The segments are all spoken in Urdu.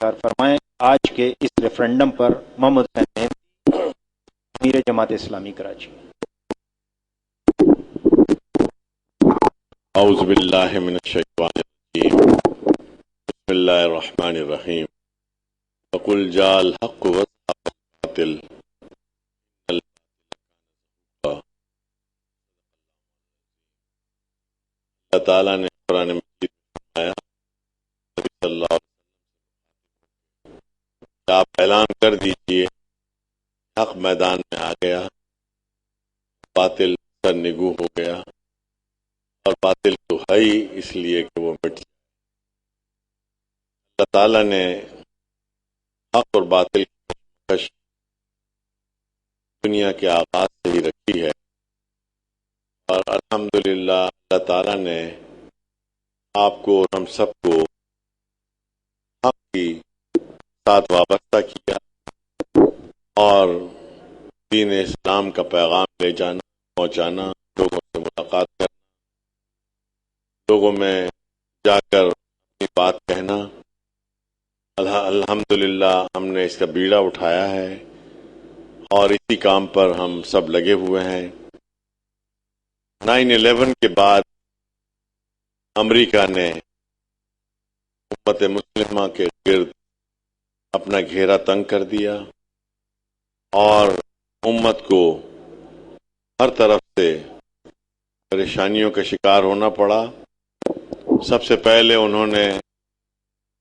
اظہار فرمائیں آج کے اس ریفرنڈم پر محمد حسین مہدی امیر جماعت اسلامی کراچی۔ اعوذ باللہ من الشیطان الرجیم، بسم اللہ الرحمن الرحیم۔ وقل جاء الحق وزهق الباطل اللہ تعالیٰ نے قرآن مجید میں فرمایا صلی اللہ علیہ وسلم، آپ اعلان کر دیجئے حق میدان میں آ گیا، باطل سرنگوں ہو گیا، اور باطل تو ہے ہی اس لیے کہ وہ مٹ جائے۔ اللہ تعالیٰ نے حق اور باطل کی کشمکش دنیا کے آغاز سے ہی رکھی ہے، اور الحمدللہ اللہ تعالیٰ نے آپ کو اور ہم سب کو حق کی ساتھ وابستہ کیا، اور دین اسلام کا پیغام لے جانا، پہنچانا، لوگوں سے ملاقات کرنا، لوگوں میں جا کر اپنی بات کہنا۔ الحمدللہ ہم نے اس کا بیڑا اٹھایا ہے، اور اسی کام پر ہم سب لگے ہوئے ہیں۔ 9/11 کے بعد امریکہ نے امت مسلمہ کے گرد اپنا گھیرا تنگ کر دیا، اور امت کو ہر طرف سے پریشانیوں کا شکار ہونا پڑا۔ سب سے پہلے انہوں نے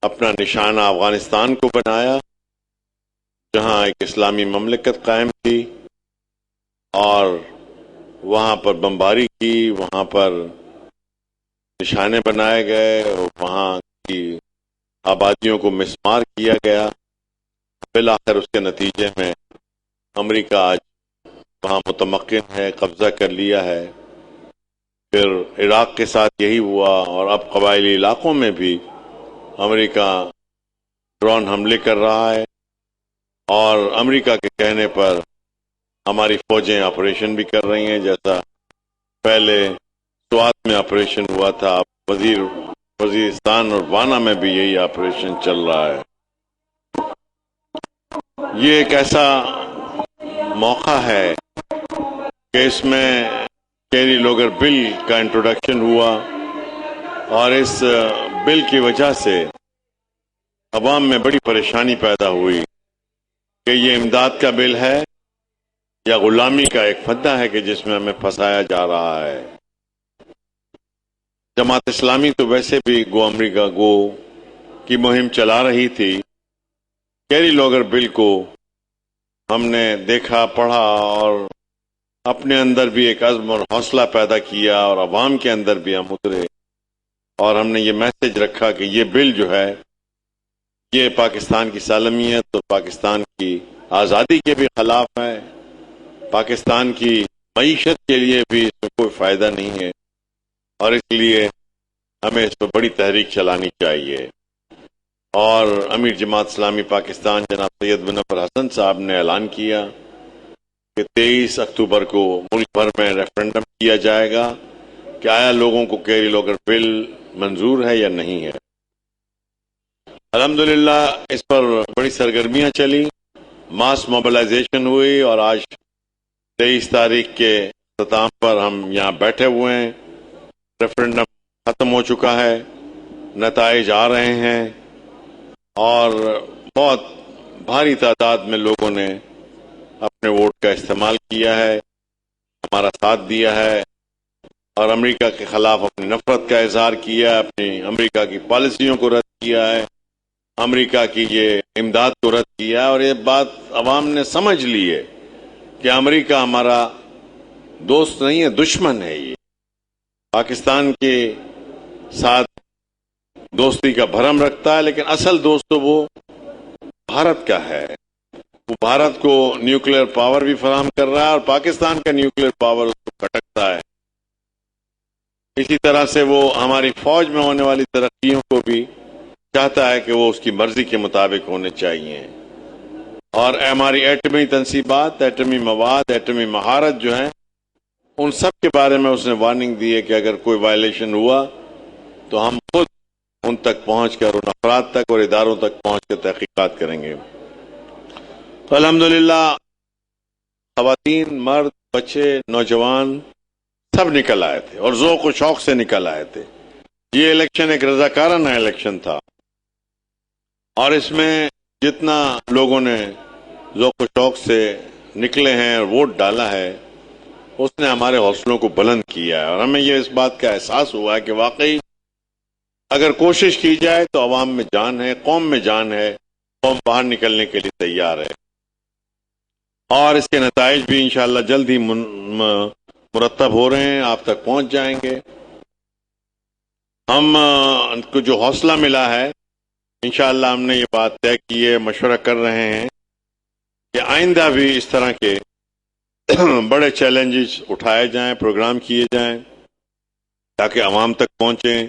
اپنا نشانہ افغانستان کو بنایا، جہاں ایک اسلامی مملکت قائم تھی، اور وہاں پر بمباری کی، وہاں پر نشانے بنائے گئے، وہاں کی آبادیوں کو مسمار کیا گیا۔ بالآخر اس کے نتیجے میں امریکہ آج وہاں متمکن ہے، قبضہ کر لیا ہے۔ پھر عراق کے ساتھ یہی ہوا، اور اب قبائلی علاقوں میں بھی امریکہ ڈرون حملے کر رہا ہے، اور امریکہ کے کہنے پر ہماری فوجیں آپریشن بھی کر رہی ہیں، جیسا پہلے سوات میں آپریشن ہوا تھا، اب وزیرستان اور وانا میں بھی یہی آپریشن چل رہا ہے۔ یہ ایک ایسا موقع ہے کہ اس میں کیری لوگر بل کا انٹروڈکشن ہوا، اور اس بل کی وجہ سے عوام میں بڑی پریشانی پیدا ہوئی کہ یہ امداد کا بل ہے یا غلامی کا ایک فندہ ہے کہ جس میں ہمیں پھنسایا جا رہا ہے۔ جماعت اسلامی تو ویسے بھی گو امریکہ گو کی مہم چلا رہی تھی۔ کیری لوگر بل کو ہم نے دیکھا، پڑھا، اور اپنے اندر بھی ایک عزم اور حوصلہ پیدا کیا، اور عوام کے اندر بھی ہم اترے، اور ہم نے یہ میسج رکھا کہ یہ بل جو ہے یہ پاکستان کی سالمیت اور پاکستان کی آزادی کے بھی خلاف ہے، پاکستان کی معیشت کے لیے بھی اس میں کوئی فائدہ نہیں ہے، اور اس لیے ہمیں اس پر بڑی تحریک چلانی چاہیے۔ اور امیر جماعت اسلامی پاکستان جناب سید منور حسن صاحب نے اعلان کیا کہ 23 اکتوبر کو ملک بھر میں ریفرنڈم کیا جائے گا کہ آیا لوگوں کو کیری لوگر بل منظور ہے یا نہیں ہے۔ الحمدللہ اس پر بڑی سرگرمیاں چلی، ماس موبلائزیشن ہوئی، اور آج 23 تاریخ کے اختتام پر ہم یہاں بیٹھے ہوئے ہیں۔ ریفرنڈم ختم ہو چکا ہے، نتائج آ رہے ہیں، اور بہت بھاری تعداد میں لوگوں نے اپنے ووٹ کا استعمال کیا ہے، ہمارا ساتھ دیا ہے، اور امریکہ کے خلاف اپنی نفرت کا اظہار کیا، اپنی امریکہ کی پالیسیوں کو رد کیا ہے، امریکہ کی یہ امداد کو رد کیا ہے، اور یہ بات عوام نے سمجھ لی ہے کہ امریکہ ہمارا دوست نہیں ہے، دشمن ہے۔ یہ پاکستان کے ساتھ دوستی کا بھرم رکھتا ہے، لیکن اصل دوست تو وہ بھارت کا ہے۔ وہ بھارت کو نیوکلیر پاور بھی فراہم کر رہا ہے، اور پاکستان کا نیوکلیر پاور اس کو کھٹکتا ہے۔ اسی طرح سے وہ ہماری فوج میں ہونے والی ترقیوں کو بھی چاہتا ہے کہ وہ اس کی مرضی کے مطابق ہونے چاہیے، اور ہماری ایٹمی تنصیبات، ایٹمی مواد، ایٹمی مہارت جو ہیں، ان سب کے بارے میں اس نے وارننگ دی ہے کہ اگر کوئی وائلیشن ہوا تو ہم خود ان تک پہنچ کر ان افراد تک اور اداروں تک پہنچ کر تحقیقات کریں گے۔ تو الحمدللہ خواتین، مرد، بچے، نوجوان سب نکل آئے تھے اور ذوق و شوق سے نکل آئے تھے۔ یہ الیکشن ایک رضاکارانہ الیکشن تھا اور اس میں جتنا لوگوں نے ذوق و شوق سے نکلے ہیں اور ووٹ ڈالا ہے اس نے ہمارے حوصلوں کو بلند کیا ہے، اور ہمیں یہ اس بات کا احساس ہوا ہے کہ واقعی اگر کوشش کی جائے تو عوام میں جان ہے، قوم میں جان ہے، قوم باہر نکلنے کے لیے تیار ہے، اور اس کے نتائج بھی انشاءاللہ جلد ہی مرتب ہو رہے ہیں، آپ تک پہنچ جائیں گے۔ ہم کو جو حوصلہ ملا ہے انشاءاللہ ہم نے یہ بات طے کی ہے، مشورہ کر رہے ہیں کہ آئندہ بھی اس طرح کے بڑے چیلنجز اٹھائے جائیں، پروگرام کیے جائیں تاکہ عوام تک پہنچیں۔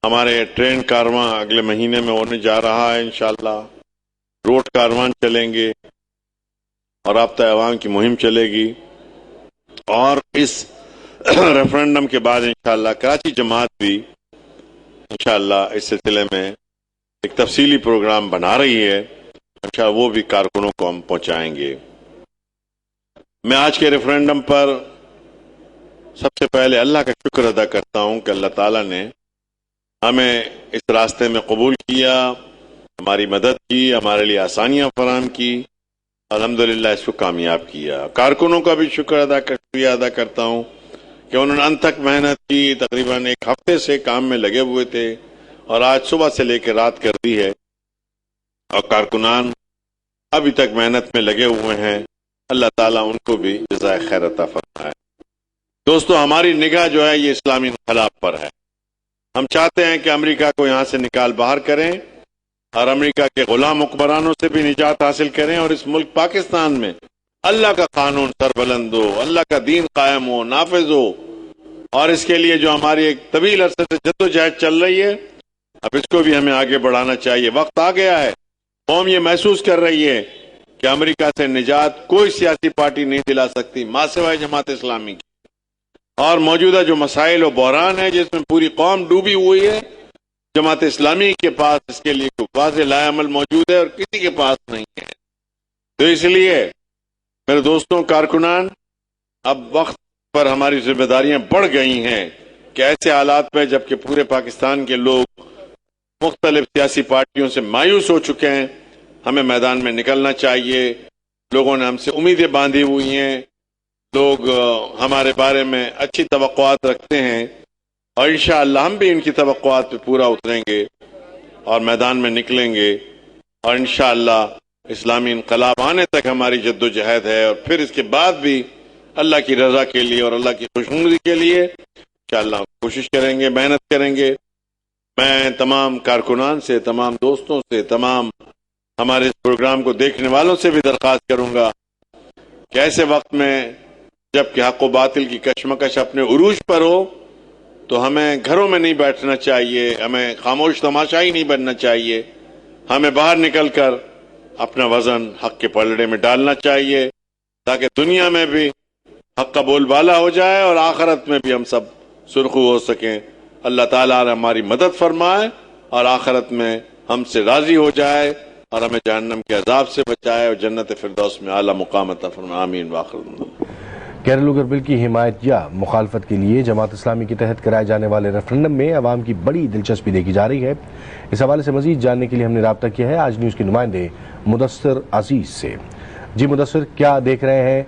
ہمارے ٹرین کارواں اگلے مہینے میں ہونے جا رہا ہے انشاءاللہ، روڈ کاروان چلیں گے اور رابطہ عوام کی مہم چلے گی، اور اس ریفرنڈم کے بعد انشاءاللہ کراچی جماعت بھی انشاءاللہ اس سلسلے میں ایک تفصیلی پروگرام بنا رہی ہے، انشاءاللہ وہ بھی کارکنوں کو ہم پہنچائیں گے۔ میں آج کے ریفرنڈم پر سب سے پہلے اللہ کا شکر ادا کرتا ہوں کہ اللہ تعالیٰ نے ہمیں اس راستے میں قبول کیا، ہماری مدد کی، ہمارے لیے آسانیاں فراہم کی، الحمدللہ اس کو کامیاب کیا۔ کارکنوں کا بھی شکریہ ادا کرتا ہوں کہ انہوں نے انت تک محنت کی، تقریباً ایک ہفتے سے کام میں لگے ہوئے تھے اور آج صبح سے لے کے رات کر دی ہے، اور کارکنان ابھی تک محنت میں لگے ہوئے ہیں، اللہ تعالیٰ ان کو بھی جزائے خیر عطا فرمائے۔ دوستو، ہماری نگاہ جو ہے یہ اسلامی انقلاب پر ہے۔ ہم چاہتے ہیں کہ امریکہ کو یہاں سے نکال باہر کریں اور امریکہ کے غلام حکمرانوں سے بھی نجات حاصل کریں، اور اس ملک پاکستان میں اللہ کا قانون سربلند ہو، اللہ کا دین قائم ہو، نافذ ہو، اور اس کے لیے جو ہماری ایک طویل عرصے سے جدوجہد چل رہی ہے اب اس کو بھی ہمیں آگے بڑھانا چاہیے۔ وقت آ گیا ہے، قوم یہ محسوس کر رہی ہے کہ امریکہ سے نجات کوئی سیاسی پارٹی نہیں دلا سکتی ماں سوائے جماعت اسلامی کی، اور موجودہ جو مسائل و بحران ہے جس میں پوری قوم ڈوبی ہوئی ہے، جماعت اسلامی کے پاس اس کے لیے کوئی واضح لائے عمل موجود ہے اور کسی کے پاس نہیں ہے۔ تو اس لیے میرے دوستوں، کارکنان، اب وقت پر ہماری ذمہ داریاں بڑھ گئی ہیں کہ ایسے حالات میں جبکہ پورے پاکستان کے لوگ مختلف سیاسی پارٹیوں سے مایوس ہو چکے ہیں، ہمیں میدان میں نکلنا چاہیے۔ لوگوں نے ہم سے امیدیں باندھی ہوئی ہیں، لوگ ہمارے بارے میں اچھی توقعات رکھتے ہیں، اور انشاءاللہ ہم بھی ان کی توقعات پہ پورا اتریں گے اور میدان میں نکلیں گے، اور انشاءاللہ اسلامی انقلاب آنے تک ہماری جد و جہد ہے، اور پھر اس کے بعد بھی اللہ کی رضا کے لیے اور اللہ کی خوشنودی کے لیے انشاءاللہ کوشش کریں گے، محنت کریں گے۔ میں تمام کارکنان سے، تمام دوستوں سے، تمام ہمارے اس پروگرام کو دیکھنے والوں سے بھی درخواست کروں گا کہ ایسے وقت میں جب کہ حق و باطل کی کشمکش اپنے عروج پر ہو تو ہمیں گھروں میں نہیں بیٹھنا چاہیے، ہمیں خاموش تماشائی نہیں بننا چاہیے، ہمیں باہر نکل کر اپنا وزن حق کے پلڑے میں ڈالنا چاہیے تاکہ دنیا میں بھی حق کا بول بالا ہو جائے اور آخرت میں بھی ہم سب سرخو ہو سکیں۔ اللہ تعالیٰ ہماری مدد فرمائے اور آخرت میں ہم سے راضی ہو جائے اور ہمیں جہنم کے عذاب سے بچائے اور جنت فردوس میں اعلیٰ مقام عطا فرمائے، آمین واخر۔ کیرل اگر بل کی حمایت یا مخالفت کے لیے جماعت اسلامی کے تحت کرائے جانے والے ریفرنڈم میں عوام کی بڑی دلچسپی دیکھی جا رہی ہے۔ اس حوالے سے مزید جاننے کے لیے ہم نے رابطہ کیا ہے آج نیوز کے نمائندے مدثر عزیز سے۔ جی مدثر، کیا دیکھ رہے ہیں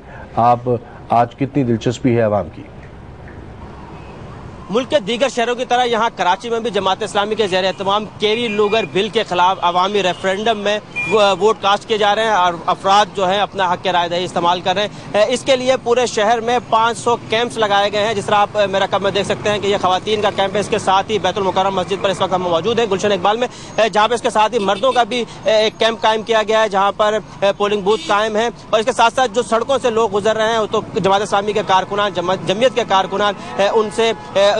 آپ، آج کتنی دلچسپی ہے عوام کی؟ ملک کے دیگر شہروں کی طرح یہاں کراچی میں بھی جماعت اسلامی کے زیر اہتمام کیری لوگر بل کے خلاف عوامی ریفرنڈم میں ووٹ کاسٹ کیے جا رہے ہیں اور افراد جو ہیں اپنا حق رائے دہی استعمال کر رہے ہیں۔ اس کے لیے پورے شہر میں 500 کیمپس لگائے گئے ہیں، جس طرح آپ میرا کم میں دیکھ سکتے ہیں کہ یہ خواتین کا کیمپ ہے، اس کے ساتھ ہی بیت المکرم مسجد پر اس وقت ہم موجود ہیں گلشن اقبال میں، جہاں پہ اس کے ساتھ ہی مردوں کا بھی ایک کیمپ قائم کیا گیا ہے جہاں پر پولنگ بوتھ قائم ہے، اور اس کے ساتھ ساتھ جو سڑکوں سے لوگ گزر رہے ہیں تو جماعت اسلامی کے کارکنان، جمعیت کے کارکنان ان سے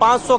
500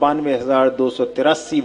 92,283